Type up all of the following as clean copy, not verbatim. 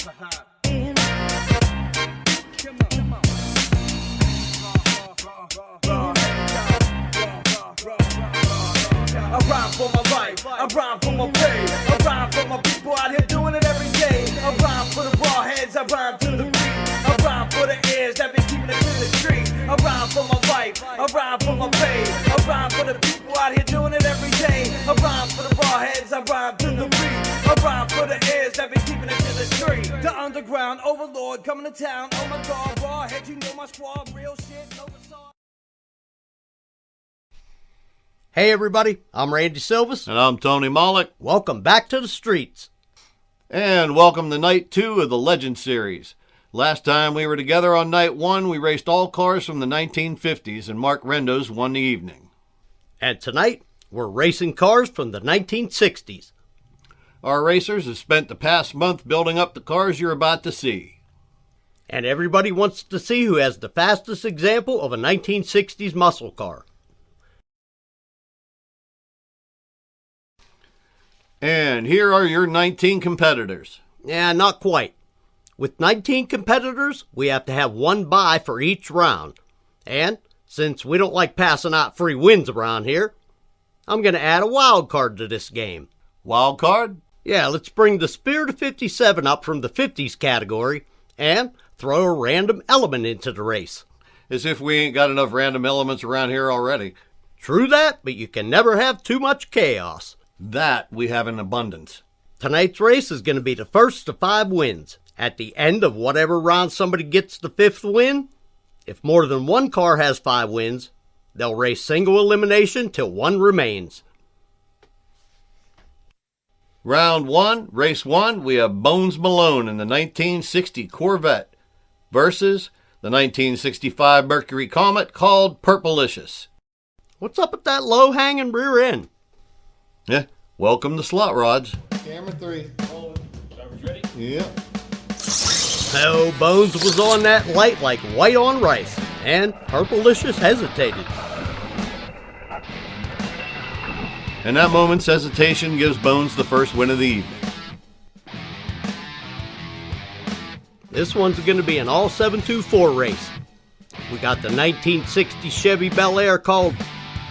I rhyme for my life, I rhyme for my pay, I rhyme for my people out here doing it every day. I rhyme for the raw heads, I rhyme to the beat, I rhyme for the ears that been keeping it to the street. I rhyme for my life, I rhyme for my pay, I rhyme for the people out here doing it every day. I rhyme for the raw heads, I rhyme to the beat, I rhyme for the ears that been keeping it to the street. The underground overlord coming to town, oh my god, raw heads, you know my squad, real shit, no facade. Hey everybody, I'm Randy Silvas. And I'm Tony Mollick. Welcome back to the streets. And welcome to night 2 of the Legend Series. Last time we were together on night 1, we raced all cars from the 1950s, and Mark Rendos won the evening. And tonight, we're racing cars from the 1960s. Our racers have spent the past month building up the cars you're about to see. And everybody wants to see who has the fastest example of a 1960s muscle car. And here are your 19 competitors. Yeah, not quite. With 19 competitors, we have to have one bye for each round. And since we don't like passing out free wins around here, I'm going to add a wild card to this game. Wild card? Yeah, let's bring the Spirit of 57 up from the 50s category and throw a random element into the race. As if we ain't got enough random elements around here already. True that, but you can never have too much chaos. That we have in abundance. Tonight's race is going to be the first of 5 wins. At the end of whatever round somebody gets the 5th win, if more than one car has 5 wins, they'll race single elimination till one remains. Round 1, race 1, we have Bones Malone in the 1960 Corvette versus the 1965 Mercury Comet called Purplicious. What's up with that low-hanging rear end? Yeah, welcome to Slotrods. Camera 3. Drivers ready? Yep. So Bones was on that light like white on rice, and Purplicious hesitated. And that moment's hesitation gives Bones the first win of the evening. This one's going to be an all 724 race. We got the 1960 Chevy Bel Air called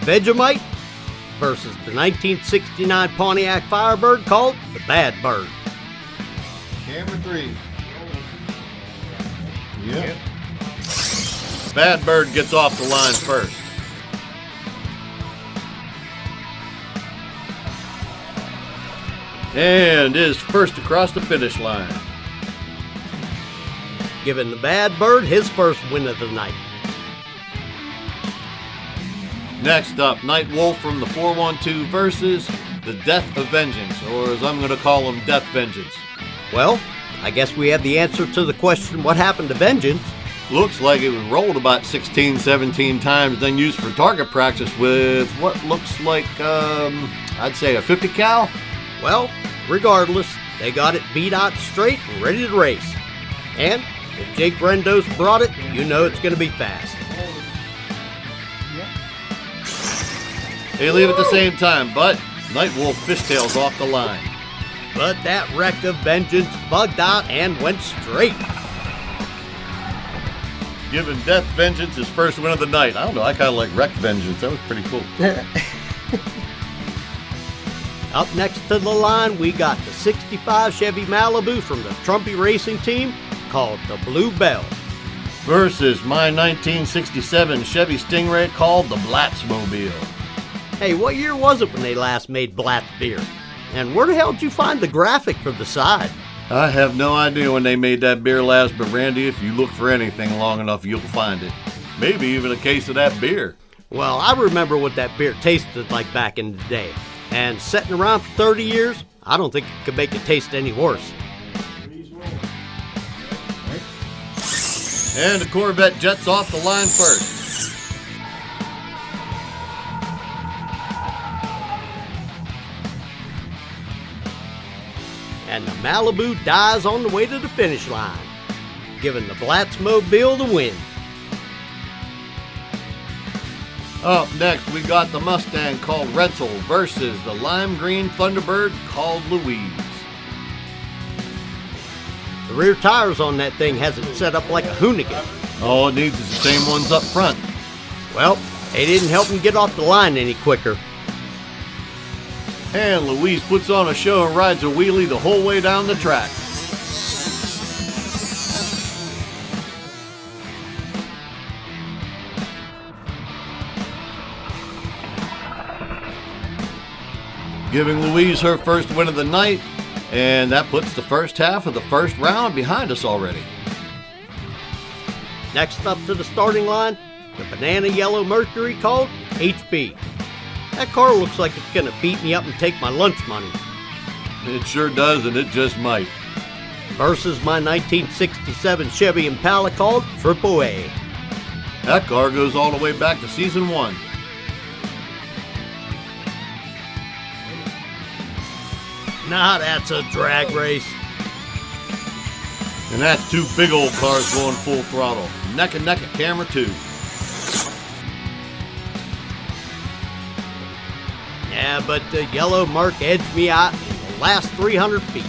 Vegemite versus the 1969 Pontiac Firebird called the Bad Bird. Camera 3. Yep. Bad Bird gets off the line first. And is first across the finish line. Giving the Bad Bird his first win of the night. Next up, Night Wolf from the 412 versus the Death of Vengeance, or as I'm going to call him, Death Vengeance. Well, I guess we have the answer to the question, what happened to Vengeance? Looks like it was rolled about 16, 17 times, then used for target practice with what looks like, I'd say a 50 cal. Well, regardless, they got it beat out straight and ready to race. And if Jake Rendos brought it, you know it's going to be fast. They leave at the same time, but Night Wolf fishtails off the line. But that wreck of Vengeance bugged out and went straight. Giving Death Vengeance his first win of the night. I don't know, I kind of like Wreck Vengeance. That was pretty cool. Up next to the line, we got the 65 Chevy Malibu from the Trumpy Racing Team called the Blue Bell. Versus my 1967 Chevy Stingray called the Blatzmobile. Hey, what year was it when they last made Blatz beer? And where the hell did you find the graphic for the side? I have no idea when they made that beer last, but Randy, if you look for anything long enough, you'll find it. Maybe even a case of that beer. Well, I remember what that beer tasted like back in the day. And sitting around for 30 years, I don't think it could make it taste any worse. And the Corvette jets off the line first. And the Malibu dies on the way to the finish line, giving the Blatzmobile the win. Up next, we got the Mustang called Rental versus the Lime Green Thunderbird called Louise. The rear tires on that thing has it set up like a Hoonigan. All it needs is the same ones up front. Well, they didn't help him get off the line any quicker. And Louise puts on a show and rides a wheelie the whole way down the track. Giving Louise her first win of the night, and that puts the first half of the first round behind us already. Next up to the starting line, the banana yellow Mercury called HB. That car looks like it's gonna beat me up and take my lunch money. It sure does, and it just might. Versus my 1967 Chevy Impala called Triple A. That car goes all the way back to season 1. Now that's a drag race. And that's two big old cars going full throttle, neck and neck at camera 2. Yeah, but the yellow Merc edged me out in the last 300 feet.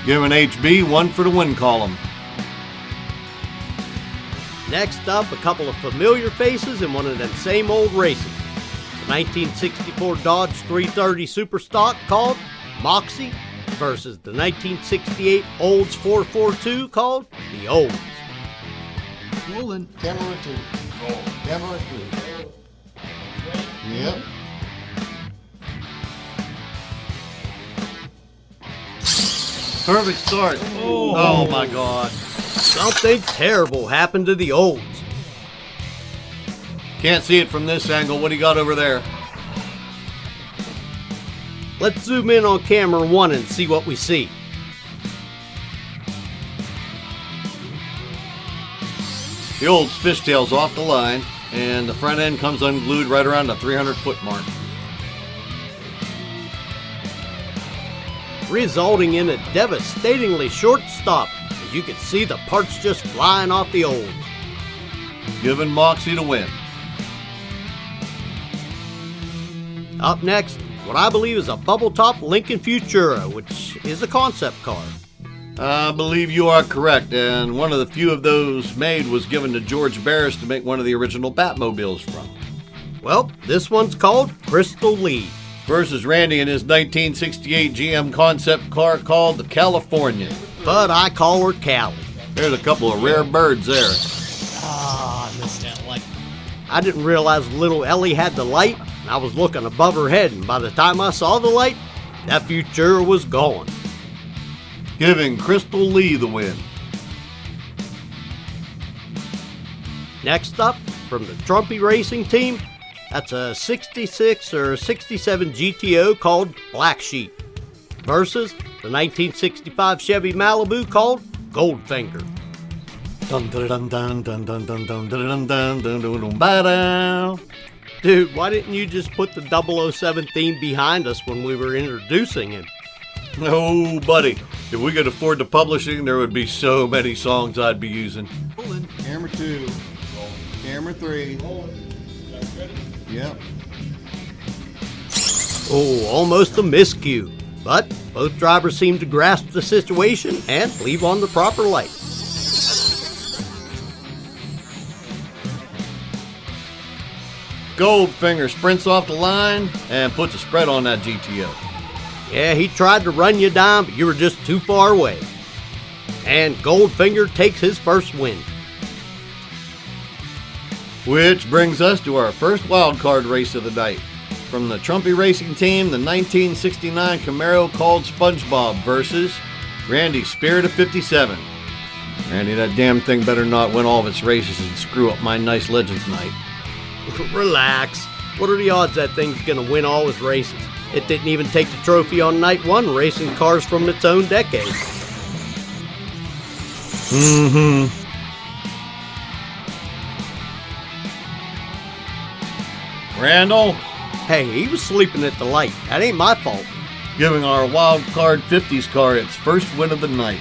Giving HB 1 for the win column. Next up, a couple of familiar faces in one of them same old races. The 1964 Dodge 330 Super Stock called Moxie versus the 1968 Olds 442 called the Olds. Rolling. Camera 2. Roll. Camera 3. Yep. Perfect start. Oh my God. Something terrible happened to the Olds. Can't see it from this angle. What do you got over there? Let's zoom in on camera 1 and see what we see. The Olds fishtails off the line, and the front end comes unglued right around the 300-foot mark. Resulting in a devastatingly short stop, as you can see the parts just flying off the Olds. Giving Moxie the win. Up next, what I believe is a bubble top Lincoln Futura, which is a concept car. I believe you are correct, and one of the few of those made was given to George Barris to make one of the original Batmobiles from. Well, this one's called Crystal Lee. Versus Randy in his 1968 GM concept car called the Californian. But I call her Callie. There's a couple of rare birds there. Ah, I missed that light. I didn't realize little Ellie had the light, and I was looking above her head, and by the time I saw the light, that Futura was gone. Giving Crystal Lee the win. Next up, from the Trumpy Racing team, that's a 66 or 67 GTO called Black Sheep versus the 1965 Chevy Malibu called Goldfinger. Dun dun dun dun dun dun dun dun dun dun dun dun dun. Dude, why didn't you just put the 007 theme behind us when we were introducing him? Oh, buddy, if we could afford the publishing, there would be so many songs I'd be using. Rolling. Camera 2. Roll. Camera 3. Yep. Oh, almost a miscue. But both drivers seem to grasp the situation and leave on the proper light. Goldfinger sprints off the line and puts a spread on that GTO. Yeah, he tried to run you down, but you were just too far away. And Goldfinger takes his first win. Which brings us to our first wild card race of the night. From the Trumpy Racing team, the 1969 Camaro called SpongeBob versus Randy's Spirit of 57. Randy, that damn thing better not win all of its races and screw up my nice Legends night. Relax. What are the odds that thing's gonna win all his races? It didn't even take the trophy on night one racing cars from its own decade. Randall, Hey, he was sleeping at the light. That ain't my fault. giving our wild card 50s car its first win of the night.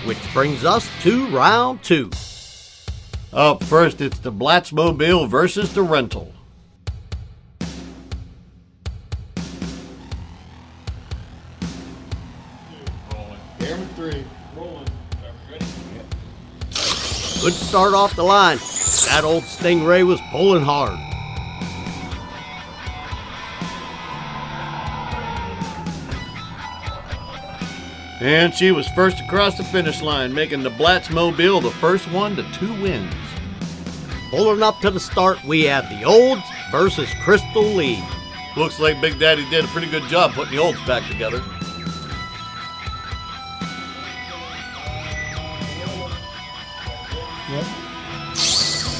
Which brings us to round two. Up first, it's the Blatzmobile versus the Rental. Camera 3. Good start off the line. That old Stingray was pulling hard. And she was first across the finish line, making the Blattsmobile the first one to 2 wins. Pulling up to the start, we have the Olds versus Crystal Lee. Looks like Big Daddy did a pretty good job putting the Olds back together.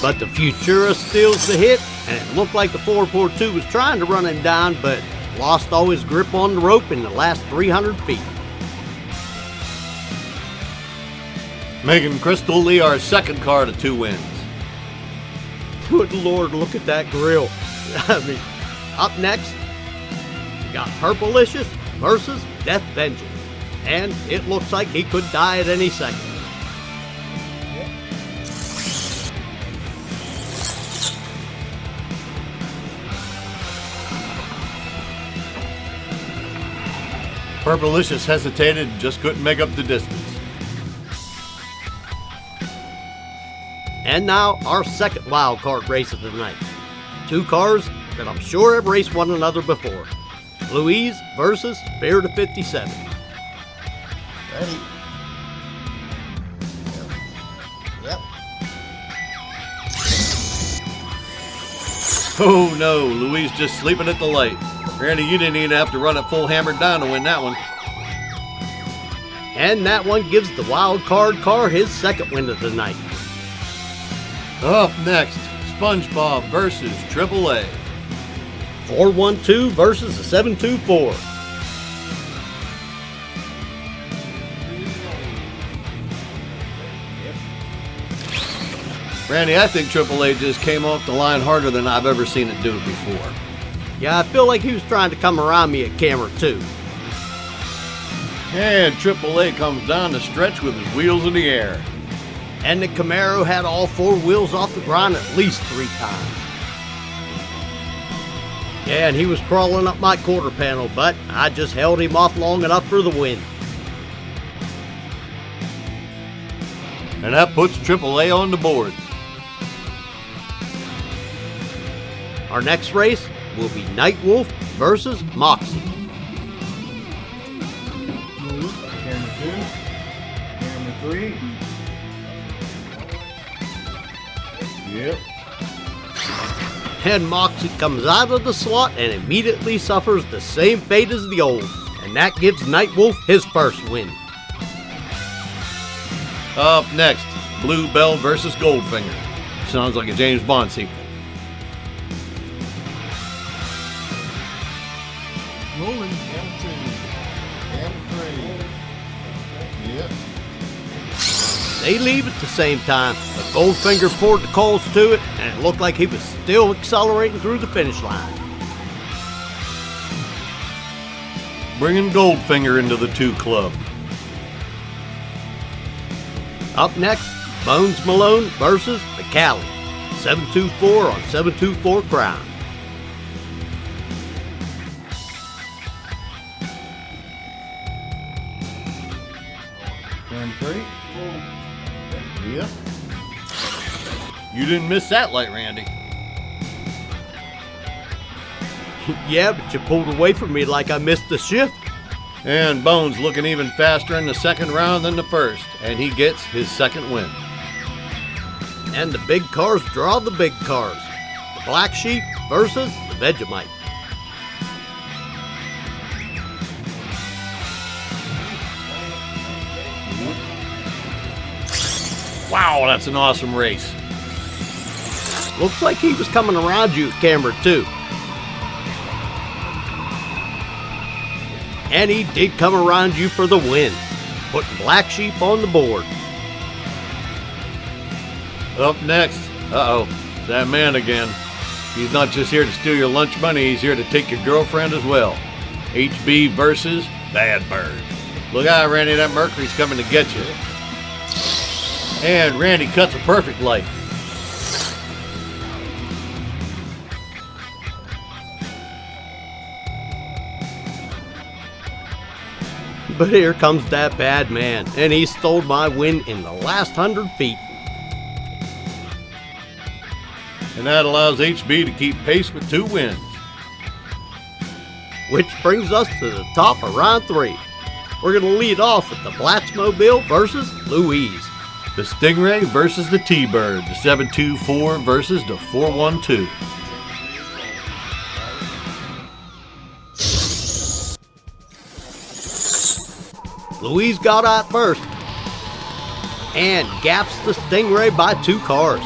But the Futura steals the hit, and it looked like the 442 was trying to run him down, but lost all his grip on the rope in the last 300 feet. Making Crystal Lee our second car to 2 wins. Good Lord, look at that grill. I mean, up next, we got Purplicious versus Death Vengeance. And it looks like he could die at any second. Purplicious hesitated and just couldn't make up the distance. And now, our second wild card race of the night. 2 cars that I'm sure have raced one another before. Louise versus Spirit of 57. Ready? Yep. Oh no, Louise just sleeping at the light. Randy, you didn't even have to run it full hammered down to win that one. And that one gives the wild card car his second win of the night. Up next, SpongeBob versus AAA. 412 versus the 724. Randy, I think AAA just came off the line harder than I've ever seen it do it before. Yeah, I feel like he was trying to come around me at camera 2. And AAA comes down the stretch with his wheels in the air. And the Camaro had all 4 wheels off the ground at least 3 times. Yeah, and he was crawling up my quarter panel, but I just held him off long enough for the win. And that puts AAA on the board. Our next race will be Nightwolf versus Moxie. Camera 2. Camera 3. Yep. And Moxie comes out of the slot and immediately suffers the same fate as the Olds. And that gives Nightwolf his first win. Up next, Bluebell versus Goldfinger. Sounds like a James Bond sequel. Rolling. Camera 2. Camera 3. Yep. They leave at the same time, but Goldfinger poured the coals to it, and it looked like he was still accelerating through the finish line. Bringing Goldfinger into the 2 club. Up next, Bones Malone versus the Cali. 724 on 724 Crown. Camera 3. Yep. You didn't miss that light, Randy. Yeah, but you pulled away from me like I missed the shift. And Bones looking even faster in the second round than the first, and he gets his second win. And the big cars draw the big cars. The Black Sheep versus the Vegemite. Wow, that's an awesome race. Looks like he was coming around you at camera 2. And he did come around you for the win, putting Black Sheep on the board. Up next, it's that man again. He's not just here to steal your lunch money, he's here to take your girlfriend as well. HB versus Bad Bird. Look out, Randy, that Mercury's coming to get you. And Randy cuts a perfect light. But here comes that bad man, and he stole my win in the last 100 feet. And that allows HB to keep pace with 2 wins. Which brings us to the top of round 3. We're going to lead off with the Blacksmobile versus Louise. The Stingray versus the T-Bird. The 724 versus the 412. Louise got out first and gaps the Stingray by 2 cars.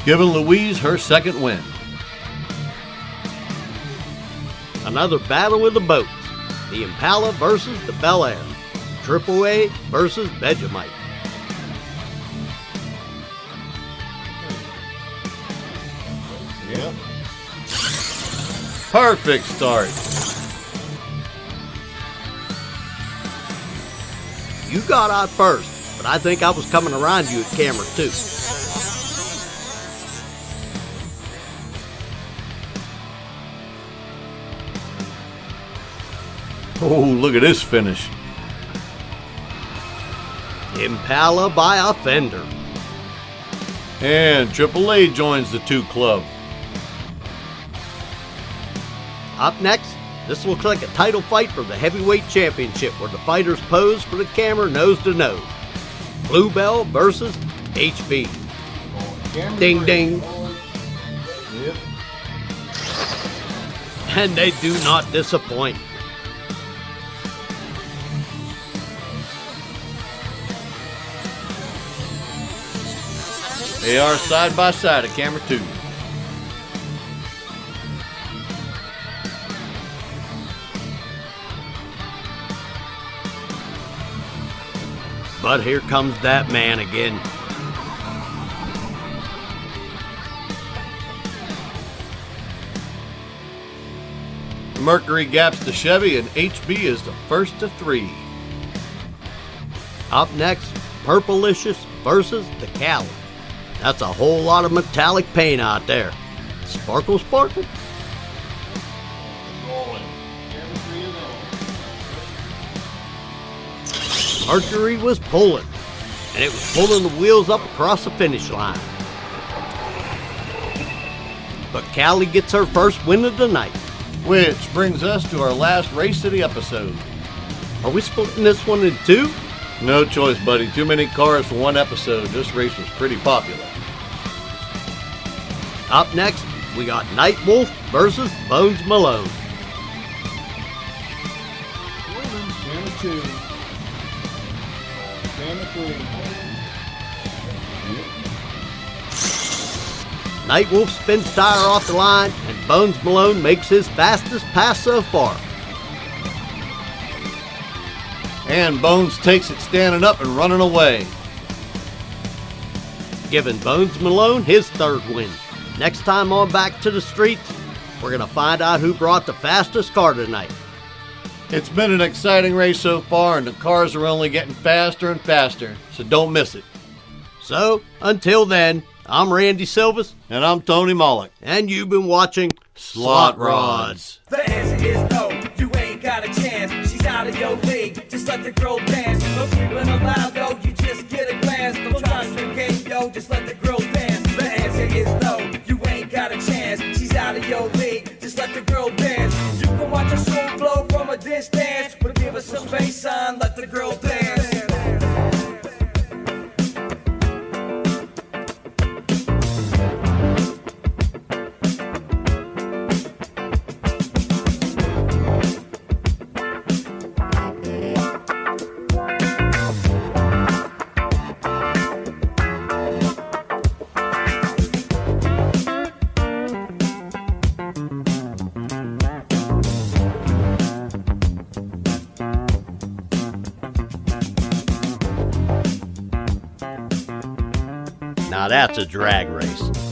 Giving Louise her second win. Another battle with the boats. The Impala versus the Bel Air. Triple A versus Vegemite. Yep. Perfect start. You got out first, but I think I was coming around you at camera 2. Oh, look at this finish. Impala by a fender. And AAA joins the 2 club. Up next, this looks like a title fight for the heavyweight championship where the fighters pose for the camera nose to nose. Bluebell versus HB. Ding ding. Yep. And they do not disappoint. They are side by side at camera 2. But here comes that man again. Mercury gaps the Chevy and HB is the first to 3. Up next, Purplicious versus the Cali. That's a whole lot of metallic paint out there. Sparkle, sparkle. Rolling. Camera 3 is on. Mercury was pulling, and it was pulling the wheels up across the finish line. But Callie gets her first win of the night. Which brings us to our last race of the episode. Are we splitting this one in 2? No choice, buddy. Too many cars for one episode. This race was pretty popular. Up next, we got Nightwolf versus Bones Malone. Camera 2. Camera 3. Yep. Nightwolf spins tire off the line, and Bones Malone makes his fastest pass so far. And Bones takes it standing up and running away. Giving Bones Malone his 3rd win. Next time on Back to the Streets, we're going to find out who brought the fastest car tonight. It's been an exciting race so far, and the cars are only getting faster and faster, so don't miss it. So, until then, I'm Randy Silvas, And I'm Tony Mollick. and you've been watching Slotrods. The answer is no, you ain't got a chance. She's out of your league, just let the girl dance. No sweeping allowed, yo, you just get a glance. Don't try to swim game, yo, just let the girl dance. The answer is no, you ain't got a chance. She's out of your league, just let the girl dance. You can watch her soul blow from a distance, but give her some space on, let the girl dance. Now that's a drag race.